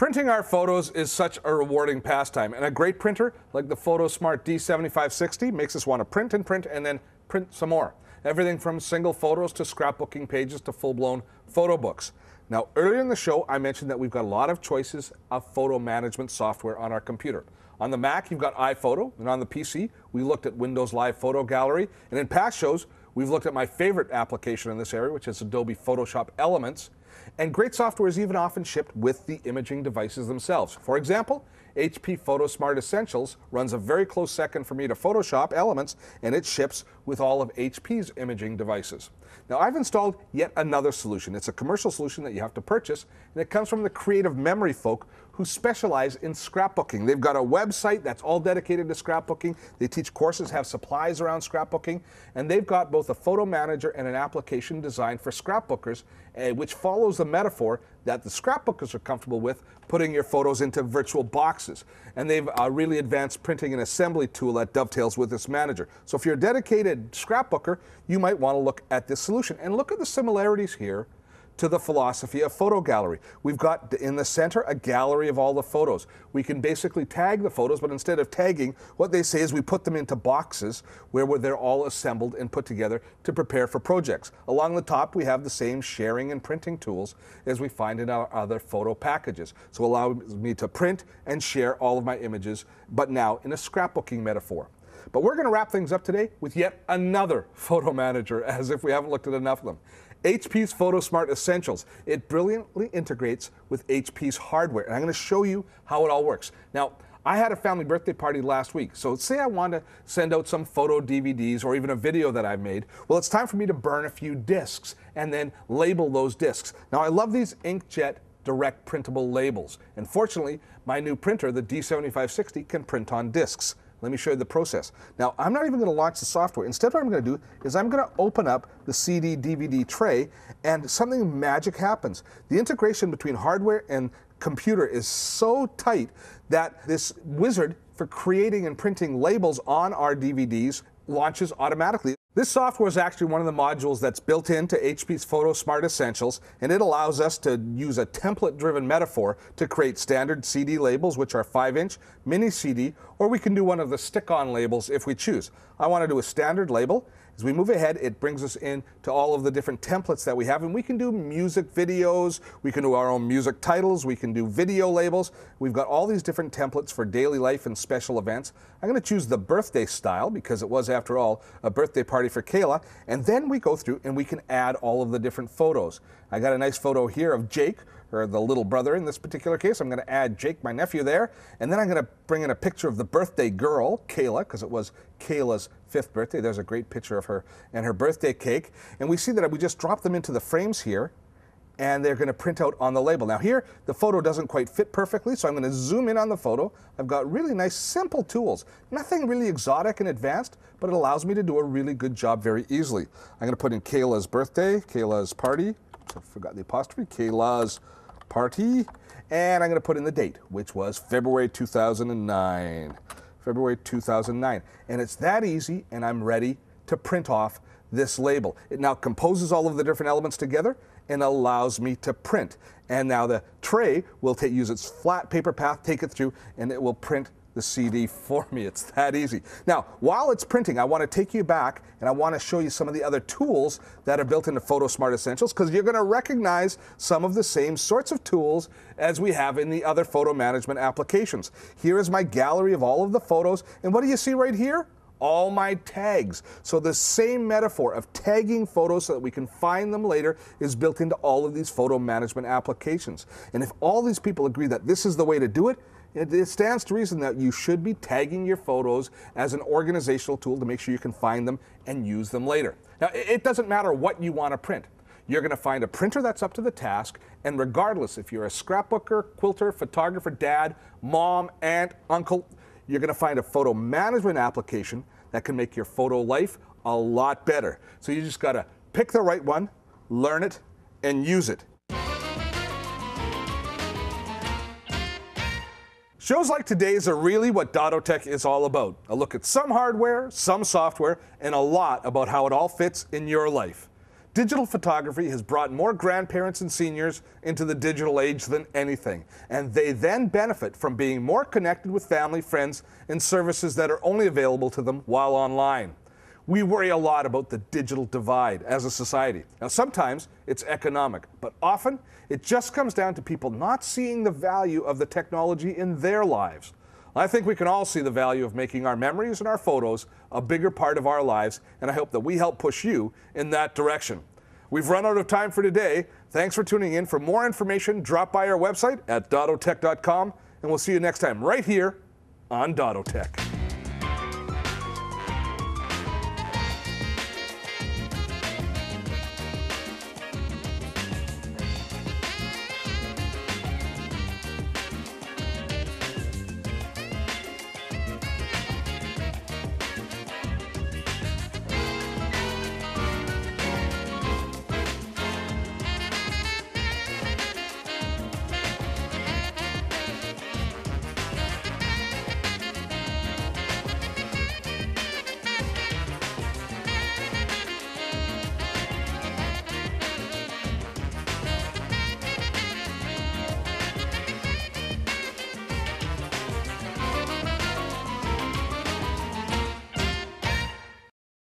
Printing our photos is such a rewarding pastime, and a great printer like the PhotoSmart D7560 makes us want to print and then print some more. Everything from single photos to scrapbooking pages to full-blown photo books. Now, earlier in the show, I mentioned that we've got a lot of choices of photo management software on our computer. On the Mac, you've got iPhoto, and on the PC, we looked at Windows Live Photo Gallery, and in past shows, we've looked at my favorite application in this area, which is Adobe Photoshop Elements. And great software is even often shipped with the imaging devices themselves. For example, HP PhotoSmart Essentials runs a very close second for me to Photoshop Elements, and it ships with all of HP's imaging devices. Now, I've installed yet another solution. It's a commercial solution that you have to purchase, and it comes from the creative memory folk who specialize in scrapbooking. They've got a website that's all dedicated to scrapbooking. They teach courses, have supplies around scrapbooking, and they've got both a photo manager and an application designed for scrapbookers, which follows the metaphor that the scrapbookers are comfortable with, putting your photos into virtual boxes. And they've really advanced printing and assembly tool that dovetails with this manager. So if you're a dedicated scrapbooker, you might want to look at this solution. And look at the similarities here to the philosophy of photo gallery. We've got in the center a gallery of all the photos. We can basically tag the photos, but instead of tagging, what they say is we put them into boxes where they're all assembled and put together to prepare for projects. Along the top, we have the same sharing and printing tools as we find in our other photo packages. So it allows me to print and share all of my images, but now in a scrapbooking metaphor. But we're going to wrap things up today with yet another photo manager, as if we haven't looked at enough of them. HP's PhotoSmart Essentials. It brilliantly integrates with HP's hardware, and I'm going to show you how it all works. Now, I had a family birthday party last week, so say I want to send out some photo DVDs or even a video that I've made. Well, it's time for me to burn a few discs and then label those discs. Now, I love these inkjet direct printable labels, and fortunately, my new printer, the D7560, can print on discs. Let me show you the process. Now, I'm not even going to launch the software. Instead, what I'm going to do is I'm going to open up the CD DVD tray, and something magic happens. The integration between hardware and computer is so tight that this wizard for creating and printing labels on our DVDs launches automatically. This software is actually one of the modules that's built into HP's PhotoSmart Essentials, and it allows us to use a template-driven metaphor to create standard CD labels, which are 5-inch, mini CD, or we can do one of the stick-on labels if we choose. I want to do a standard label. As we move ahead, it brings us in to all of the different templates that we have, and we can do music videos, we can do our own music titles, we can do video labels. We've got all these different templates for daily life and special events. I'm going to choose the birthday style because it was, after all, a birthday party for Kayla, and then we go through and we can add all of the different photos. I got a nice photo here of Jake, or the little brother in this particular case. I'm going to add Jake, my nephew, there, and then I'm going to bring in a picture of the birthday girl, Kayla, because it was Kayla's 5th birthday. There's a great picture of her and her birthday cake, and we see that we just drop them into the frames here, and they're going to print out on the label. Now here, the photo doesn't quite fit perfectly, so I'm going to zoom in on the photo. I've got really nice, simple tools. Nothing really exotic and advanced, but it allows me to do a really good job very easily. I'm going to put in Kayla's birthday, Kayla's party, I forgot the apostrophe, Kayla's party, and I'm going to put in the date, which was February 2009. February 2009. And it's that easy, and I'm ready to print off this label. It now composes all of the different elements together and allows me to print. And now the tray will use its flat paper path, take it through, and it will print the CD for me. It's that easy. Now, while it's printing, I want to take you back and I want to show you some of the other tools that are built into PhotoSmart Essentials, because you're going to recognize some of the same sorts of tools as we have in the other photo management applications. Here is my gallery of all of the photos, and what do you see right here? All my tags. So the same metaphor of tagging photos so that we can find them later is built into all of these photo management applications. And if all these people agree that this is the way to do it, it stands to reason that you should be tagging your photos as an organizational tool to make sure you can find them and use them later. Now, it doesn't matter what you want to print. You're going to find a printer that's up to the task, and regardless if you're a scrapbooker, quilter, photographer, dad, mom, aunt, uncle, you're going to find a photo management application that can make your photo life a lot better. So you just got to pick the right one, learn it, and use it. Shows like today's are really what Dotto Tech is all about. A look at some hardware, some software, and a lot about how it all fits in your life. Digital photography has brought more grandparents and seniors into the digital age than anything, and they then benefit from being more connected with family, friends, and services that are only available to them while online. We worry a lot about the digital divide as a society. Now, sometimes it's economic, but often it just comes down to people not seeing the value of the technology in their lives. I think we can all see the value of making our memories and our photos a bigger part of our lives, and I hope that we help push you in that direction. We've run out of time for today. Thanks for tuning in. For more information, drop by our website at dottotech.com, and we'll see you next time right here on Dotto Tech.